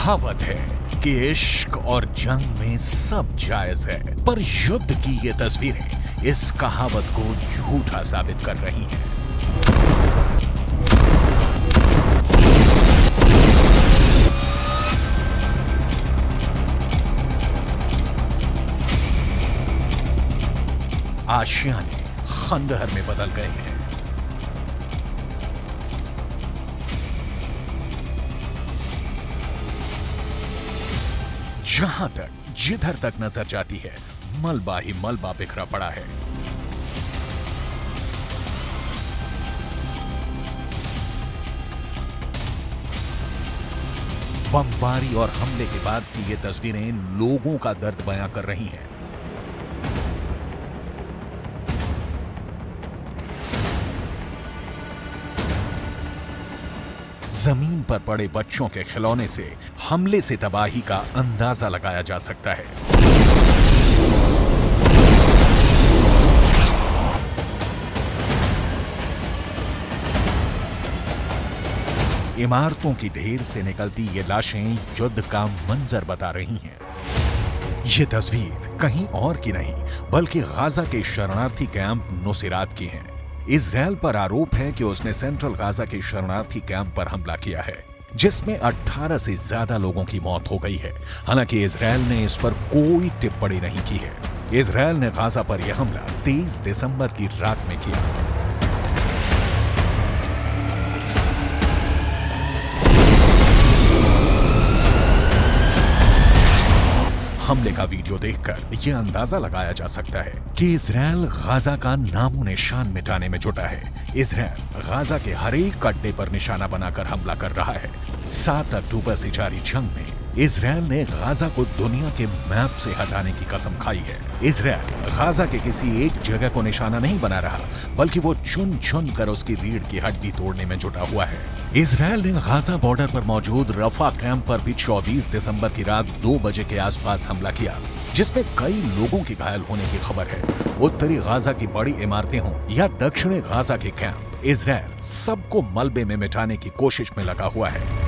कहावत है कि इश्क और जंग में सब जायज है, पर युद्ध की ये तस्वीरें इस कहावत को झूठा साबित कर रही हैं। आशियाने खंडहर में बदल गए हैं। जहां तक जिधर तक नजर जाती है मलबा ही मलबा बिखरा पड़ा है। बमबारी और हमले के बाद की ये तस्वीरें लोगों का दर्द बयां कर रही हैं। जमीन पर पड़े बच्चों के खिलौने से हमले से तबाही का अंदाजा लगाया जा सकता है। इमारतों की ढेर से निकलती ये लाशें युद्ध का मंजर बता रही हैं। ये तस्वीर कहीं और की नहीं बल्कि गाजा के शरणार्थी कैंप नुसैरात की है। इजरायल पर आरोप है कि उसने सेंट्रल गाजा के शरणार्थी कैंप पर हमला किया है, जिसमें 18 से ज्यादा लोगों की मौत हो गई है। हालांकि इजरायल ने इस पर कोई टिप्पणी नहीं की है। इजरायल ने गाजा पर यह हमला 23 दिसंबर की रात में किया। हमले का वीडियो देखकर यह अंदाजा लगाया जा सकता है कि इजरायल गाजा का नामो निशान मिटाने में जुटा है। इजरायल गाजा के हर एक अड्डे पर निशाना बनाकर हमला कर रहा है। 7 अक्टूबर से जारी जंग में इजरायल ने गाजा को दुनिया के मैप से हटाने की कसम खाई है। इजरायल गाजा के किसी एक जगह को निशाना नहीं बना रहा, बल्कि वो चुन चुन कर उसकी रीढ़ की हड्डी तोड़ने में जुटा हुआ है। इजरायल ने गाजा बॉर्डर पर मौजूद रफा कैंप पर भी 24 दिसंबर की रात 2 बजे के आसपास हमला किया, जिसमें कई लोगों के घायल होने की खबर है। उत्तरी गाजा की बड़ी इमारतें हों या दक्षिणी गाजा के कैंप, इजरायल सबको मलबे में मिटाने की कोशिश में लगा हुआ है।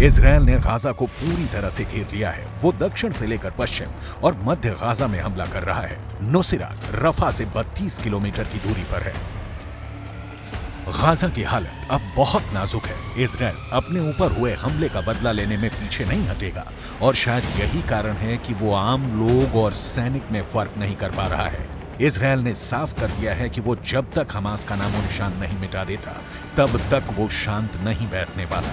इजरायल ने गाजा को पूरी तरह से घेर लिया है। वो दक्षिण से लेकर पश्चिम और मध्य गाजा में हमला कर रहा है। नुसैरात रफा से 32 किलोमीटर की दूरी पर है। गाजा की हालत अब बहुत नाजुक है। इजरायल अपने ऊपर हुए हमले का बदला लेने में पीछे नहीं हटेगा, और शायद यही कारण है कि वो आम लोग और सैनिक में फर्क नहीं कर पा रहा है। इजरायल ने साफ कर दिया है कि वो जब तक हमास का नामो निशान नहीं मिटा देता, तब तक वो शांत नहीं बैठने वाला।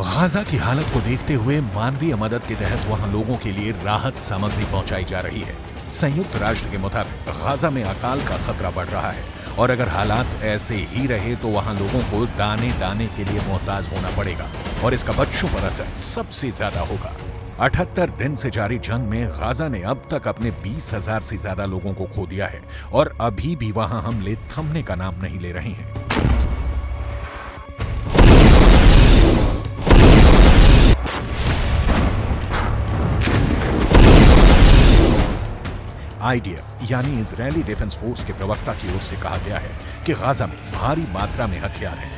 गाजा की हालत को देखते हुए मानवीय मदद के तहत वहां लोगों के लिए राहत सामग्री पहुंचाई जा रही है। संयुक्त राष्ट्र के मुताबिक गाजा में अकाल का खतरा बढ़ रहा है, और अगर हालात ऐसे ही रहे तो वहां लोगों को दाने दाने के लिए मोहताज होना पड़ेगा, और इसका बच्चों पर असर सबसे ज्यादा होगा। 78 दिन से जारी जंग में गाजा ने अब तक अपने 20,000 से ज्यादा लोगों को खो दिया है, और अभी भी वहां हमले थमने का नाम नहीं ले रहे हैं। IDF यानी इजरायली डिफेंस फोर्स के प्रवक्ता की ओर से कहा गया है कि गाजा में भारी मात्रा में हथियार हैं।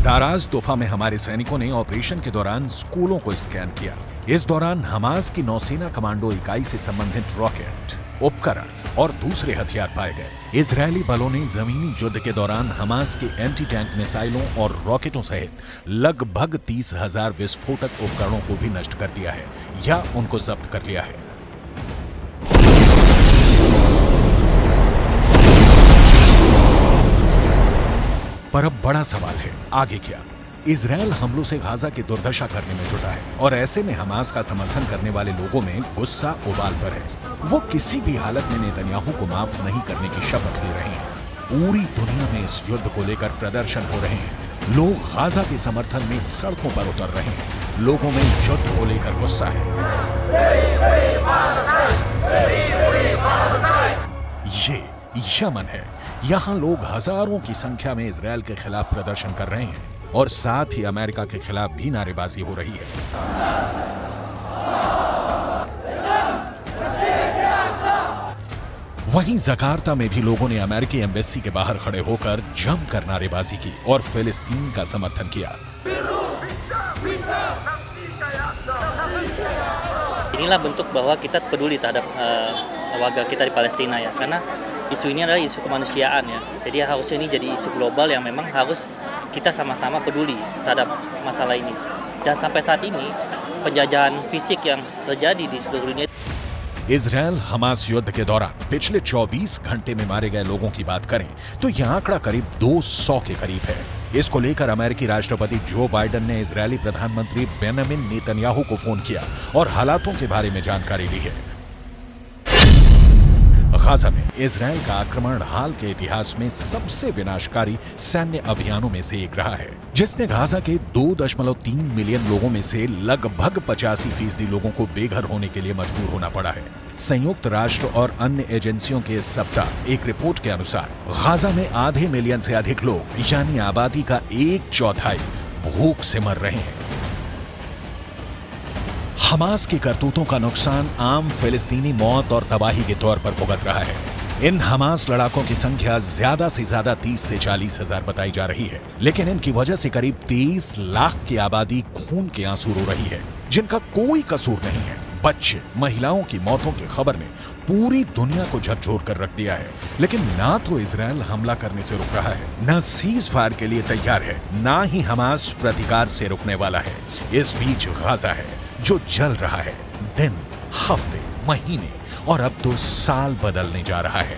दाराज तोफा में हमारे सैनिकों ने ऑपरेशन के दौरान स्कूलों को स्कैन किया। इस दौरान हमास की नौसेना कमांडो इकाई से संबंधित रॉकेट, उपकरण और दूसरे हथियार पाए गए। इजरायली बलों ने जमीनी युद्ध के दौरान हमास के एंटी टैंक मिसाइलों और रॉकेटों सहित लगभग 30,000 विस्फोटक उपकरणों को भी नष्ट कर दिया है या उनको जब्त कर लिया है। पर अब बड़ा सवाल है, आगे क्या? इजराइल हमलों से गाजा की दुर्दशा करने में जुटा है और ऐसे में हमास का समर्थन करने वाले लोगों में गुस्सा उबाल पर है। वो किसी भी हालत में नेतन्याहू को माफ नहीं करने की शपथ ले रहे हैं। पूरी दुनिया में इस युद्ध को लेकर प्रदर्शन हो रहे हैं। लोग गाजा के समर्थन में सड़कों पर उतर रहे हैं। लोगों में युद्ध को लेकर गुस्सा है। ये यमन है। यहाँ लोग हजारों की संख्या में इजराइल के खिलाफ प्रदर्शन कर रहे हैं और साथ ही अमेरिका के खिलाफ भी नारेबाजी हो रही है। वहीं जकार्ता में भी लोगों ने अमेरिकी एम्बेसी के बाहर खड़े होकर जमकर नारेबाजी की और फिलिस्तीन का समर्थन किया। Inilah bentuk bahwa kita peduli terhadap warga kita di Palestina ya, karena isu ini adalah isu kemanusiaan ya. Jadi harusnya ini jadi isu global yang memang harus kita sama-sama peduli terhadap masalah ini. Dan sampai saat ini penjajahan fisik yang terjadi di seluruh dunia. Israel Hamas युद्ध के दौरान पिछले 24 घंटे में मारे गए लोगों की बात करें तो यह आंकड़ा करीब 200 के करीब है। इसको लेकर अमेरिकी राष्ट्रपति जो बाइडेन ने इजरायली प्रधानमंत्री बेंजामिन नेतन्याहू को फोन किया और हालातों के बारे में जानकारी ली है। गाजा में इजराइल का आक्रमण हाल के इतिहास में सबसे विनाशकारी सैन्य अभियानों में से एक रहा है, जिसने गाजा के 2.3 मिलियन लोगों में से लगभग 85% लोगों को बेघर होने के लिए मजबूर होना पड़ा है। संयुक्त राष्ट्र और अन्य एजेंसियों के इस सप्ताह एक रिपोर्ट के अनुसार गाजा में आधे मिलियन से अधिक लोग यानी आबादी का 1/4 भूख से मर रहे हैं। हमास की करतूतों का नुकसान आम फिलिस्तीनी मौत और तबाही के तौर पर भुगत रहा है। इन हमास लड़ाकों की संख्या ज्यादा से ज्यादा 30 से 40 हजार बताई जा रही है, लेकिन इनकी वजह से करीब 23 लाख की आबादी खून के आंसू रो रही है, जिनका कोई कसूर नहीं है। बच्चे, महिलाओं की मौतों की खबर ने पूरी दुनिया को झकझोर कर रख दिया है, लेकिन ना तो इजराइल हमला करने से रुक रहा है, न सीज फायर के लिए तैयार है, ना ही हमास प्रतिकार से रुकने वाला है। इस बीच गाजा है जो जल रहा है, दिन, हफ्ते, महीने और अब तो साल बदलने जा रहा है।